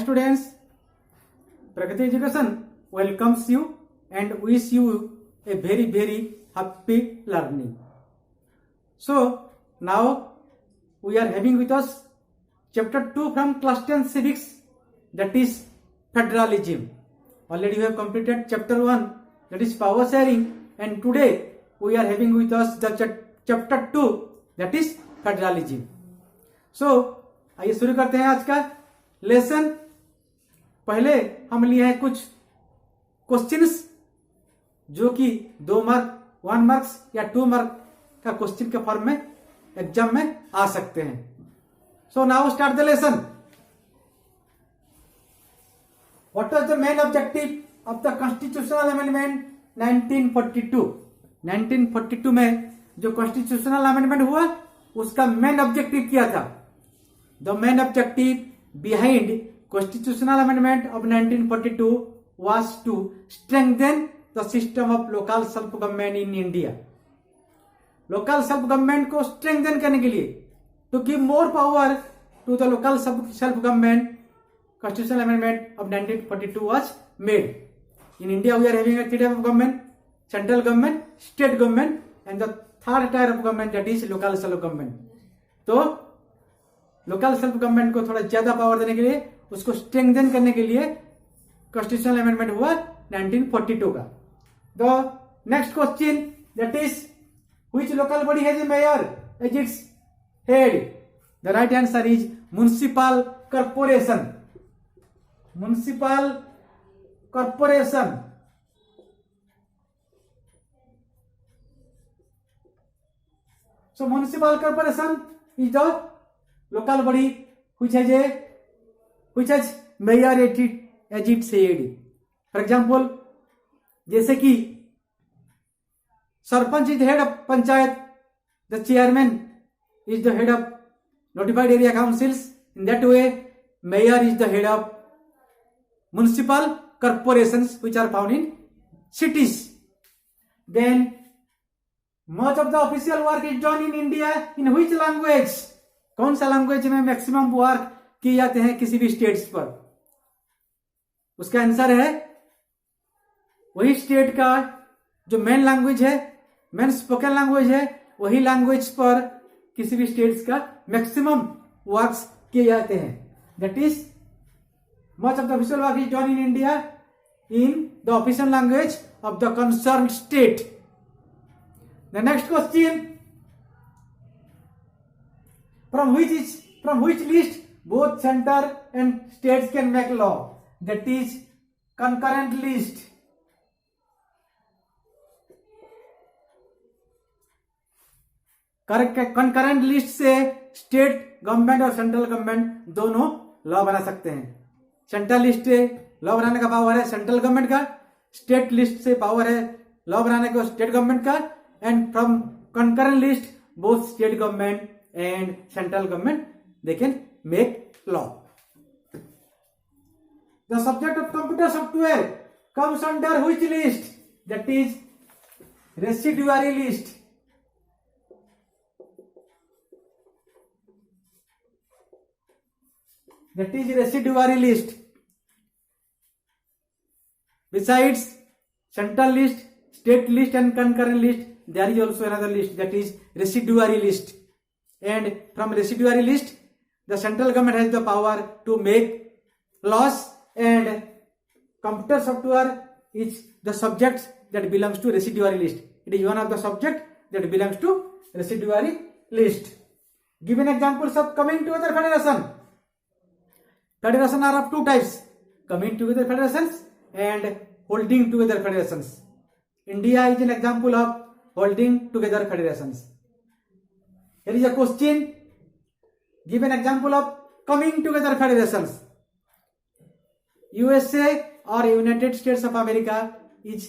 students, Pragati Education welcomes you and wish you a very happy learning. So now we are having with us chapter 2 from class 10 civics, that is federalism. Already we have completed chapter 1, that is power sharing, and today we are having with us the chapter 2, that is federalism. So आइए शुरू करते हैं आज का lesson. पहले हम लिए हैं कुछ क्वेश्चंस जो कि 2 मार्क 1 मार्क्स या 2 मार्क का क्वेश्चन के फॉर्म में एग्जाम में आ सकते हैं। So now start the lesson. What was the main objective of the constitutional amendment 1942? 1942 में जो कॉन्स्टिट्यूशनल अमेंडमेंट हुआ उसका मेन ऑब्जेक्टिव क्या था? The main objective behind Constitutional Amendment of 1942 was to strengthen the system of local self-government in India. Local self-government को strengthen करने के लिए, to give more power to the local self-government, Constitutional Amendment of 1942 was made. In India, we are having a 3 type of government: central government, state government, and the 3rd tier of government, that is local self-government. तो local self government को थोड़ा ज्यादा power देने के लिए, उसको strengthen करने के लिए कॉन्स्टिट्यूशनल अमेंडमेंट हुआ 1942 का। The next question, that is which local body has a mayor as its head? The right answer is municipal corporation. Municipal corporation. So municipal corporation is the local body which has mayor as its head. For example, जैसे कि sarpanch is the head of panchayat, the chairman is the head of notified area councils. In that way, mayor is the head of municipal corporations which are found in cities. Then much of the official work is done in India in which language? कौन सा language में maximum work किए जाते हैं किसी भी states पर? उसका आंसर है वही स्टेट का जो मेन लैंग्वेज है, मेन स्पोकन लैंग्वेज है, वही लैंग्वेज पर किसी भी स्टेट्स का मैक्सिमम वर्क्स किए जाते हैं। That is much of the official work is done in India in the official language of the concern state. The next question, from which list both center and states can make law? That is concurrent list. concurrent list से state government और central government दोनों law बना सकते हैं। Central list से law बनाने का power है सेंट्रल गवर्नमेंट का, स्टेट लिस्ट से पावर है लॉ बनाने का स्टेट गवर्नमेंट का, and from concurrent list both state government and central government they can make law. The subject of computer software comes under which list? That is residuary list. That is residuary list. Besides central list, state list and concurrent list, there is also another list, that is residuary list. And from residuary list, the central government has the power to make laws, and computer software is the subject that belongs to residuary list. It is one of the subject that belongs to residuary list. Given examples of coming together federation. Federation are of 2 types: coming together federations and holding together federations. India is an example of holding together federations. Here is a question. Give an example of coming together federations. USA or United States of America is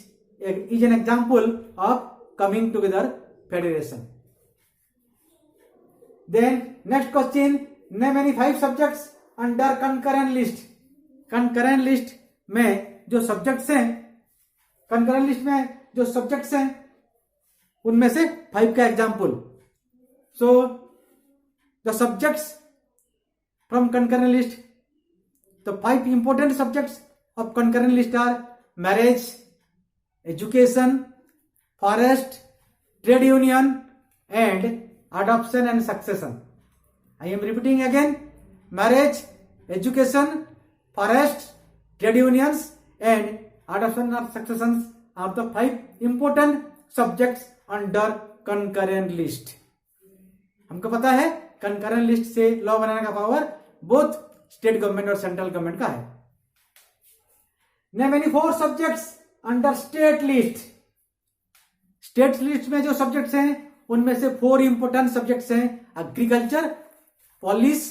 an example of coming together federation. Then next question, name any 5 subjects under concurrent list. concurrent list में जो subjects हैं, concurrent list में जो subjects हैं उनमें से 5 का example. So the subjects from concurrent list, The 5 important subjects of concurrent list are marriage, education, forest, trade union, and adoption and succession. I am repeating again: marriage, education, forest, trade unions, and adoption and successions are the 5 important subjects under concurrent list. हमको पता है concurrent list से law बनाने का power both state government और central government का है. Name any 4 subjects under state list. State list में जो सब्जेक्ट्स हैं उनमें से 4 इंपोर्टेंट सब्जेक्ट्स हैं: agriculture, police,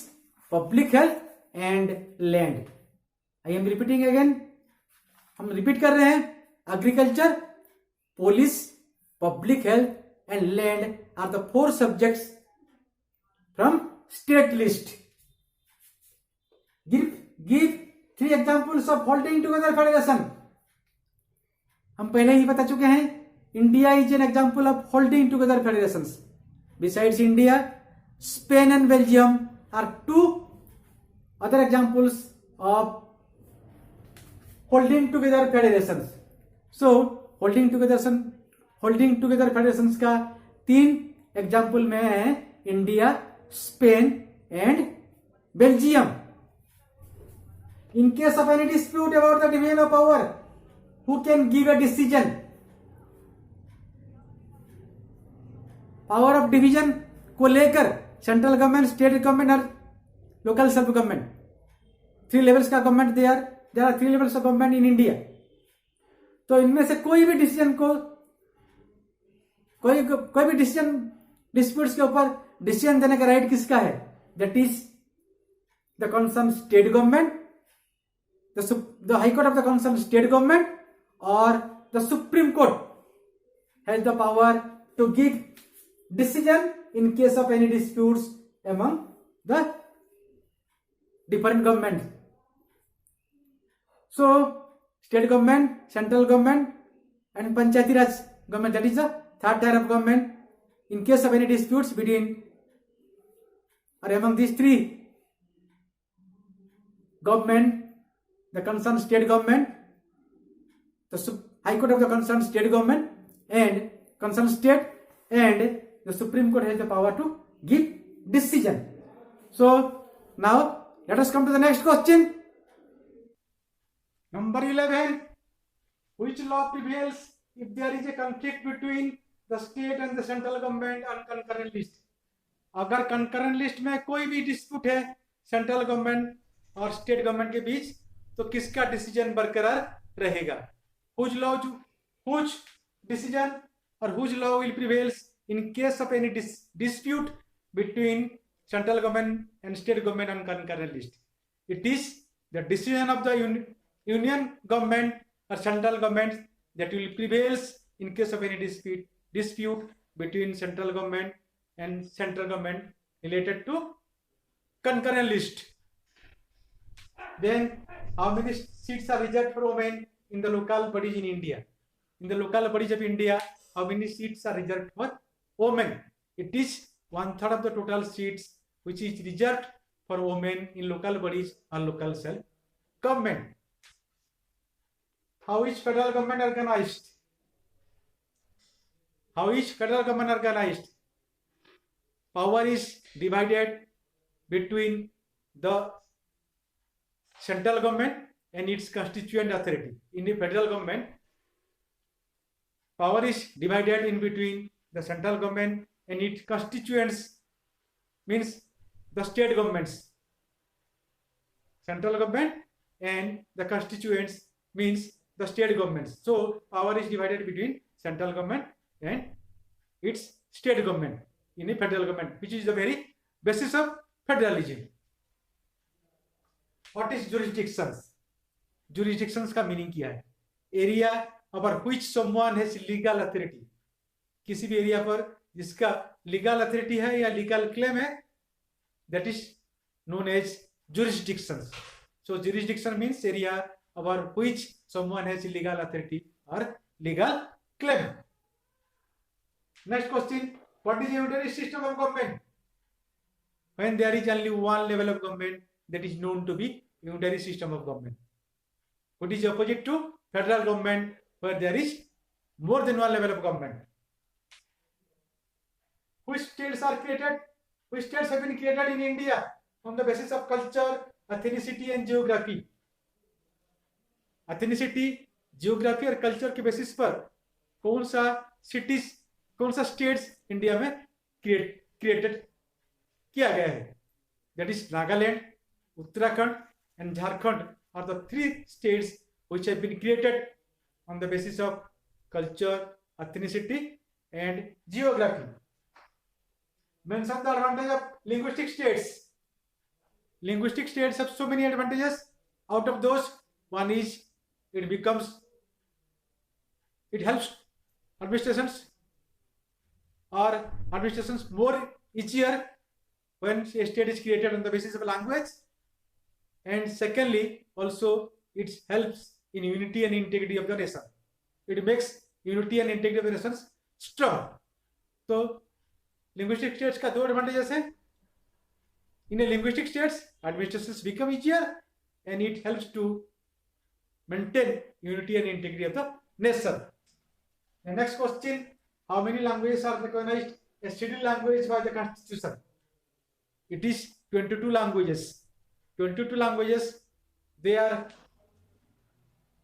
public health and land. I am repeating again, हम रिपीट कर रहे हैं. Agriculture, police, public health and land are the 4 subjects from state list. Give 3 examples of holding together federation. हम पहले ही बता चुके हैं, India is an example of holding together federations. Besides India, Spain and Belgium are 2 other examples of holding together federations. So holding together federations का 3 example में है: India, Spain and Belgium. In case of any dispute about the division of power, who can give a decision? Power of division को लेकर central government, state government और local self government, 3 levels का government there are 3 levels of government in India. तो इनमें से कोई भी decision को, कोई भी डिसीजन डिस्प्यूट्स के ऊपर डिसीजन देने का राइट किसका है? That is the concern state government, the high court of the concern state government और the supreme court has the power to give decision in case of any disputes among the different government. So state government, central government and Panchayati Raj government, that is the 3rd tier of government. In case of any disputes between or among these 3 government, the concerned state government, the high court of the concerned state government and concerned state, and the Supreme Court has the power to give decision. So now let us come to the next question. Number 11. Which law prevails if there is a conflict between the state and the central government on concurrent list? अगर concurrent list में कोई भी dispute है central government और state government के बीच, तो किसका decision बरकरार रहेगा? Whose decision or whose law will prevail in case of any dispute between central government and state government on concurrent list? It is the decision of the union government or central government that will prevail in case of any dispute between central government and central government related to concurrent list. Then how many seats are reserved for women in the local bodies in India? In the local bodies of India, how many seats are reserved for women? It is 1/3 of the total seats which is reserved for women in local bodies or local self government. How is federal government organized? How is federal government organized? Power is divided between the central government and its constituent authority. In the federal government, power is divided in between the central government and its constituents, means the state governments. Central government and the constituents means the state governments. So power is divided between central government and its state government in the federal government, which is the very basis of federalism. What is jurisdictions? Jurisdictions का meaning क्या है? Area over which someone has legal authority. किसी भी area पर जिसका legal authority है या legal claim है, that is known as jurisdictions. So jurisdiction means area over which someone has legal authority or legal claim. Next question. What is a unitary system of government? When there is only one level of government, that is known to be unitary system of government. What is opposite to federal government, where there is more than one level of government. Which states are created? Which states have been created in India on the basis of culture, ethnicity and geography? Ethnicity, geography और culture के basis पर कौन सा cities, कौन सा states India में created किया गया है? That is Nagaland, Uttarakhand and Jharkhand are the 3 states which have been created on the basis of culture, ethnicity and geography. Mention the advantage of linguistic states. Linguistic states have so many advantages. Out of those, one is it helps administrations more easier when a state is created on the basis of language, and secondly also it helps in unity and integrity of the nation. It makes unity and integrity of the nations strong. So linguistic states का 2 advantages है. In a linguistic states, administrations become easier and it helps to maintain unity and integrity of the nation. The next question: how many languages are recognized as scheduled language by the Constitution? It is 22 languages. 22 languages, they are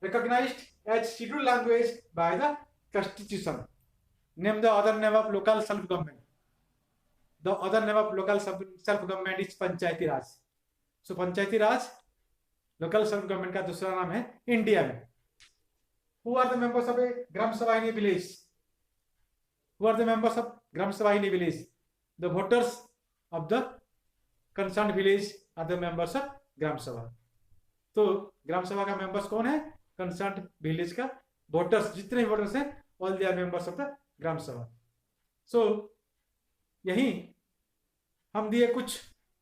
recognized as scheduled language by the Constitution. Name the other name of local self-government. The other name of local self-government is Panchayati Raj. So Panchayati Raj local self government का दूसरा नाम है India में. Who are the members of a Gram Sabha in a village? Who are the members of Gram Sabha in a village? The voters of the concern village are the members of Gram Sabha. तो ग्राम सभा का members कौन है? Concern village का voters, जितने voters हैं all they are members of the Gram Sabha. So यही हम दिए कुछ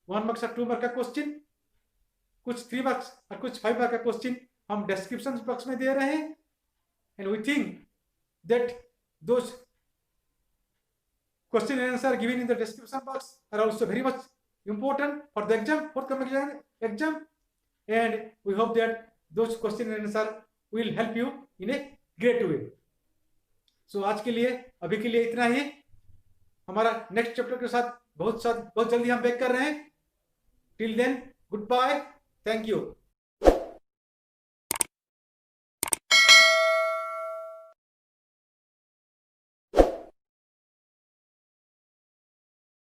1 मार्क्स और 2 मार्क्स का क्वेश्चन, कुछ 3 मार्क्स और कुछ 5 मार्क्स का क्वेश्चन हम डिस्क्रिप्शन बॉक्स में दे रहे हैं. And we think that those question and answer given in the description box are also very much important for the exam, forthcoming exam, and we hope that those question and answer will help you in a great way. So आज के लिए, अभी के लिए इतना ही. हमारा next chapter के साथ बहुत जल्दी हम बैक कर रहे हैं. Till then, goodbye, thank you.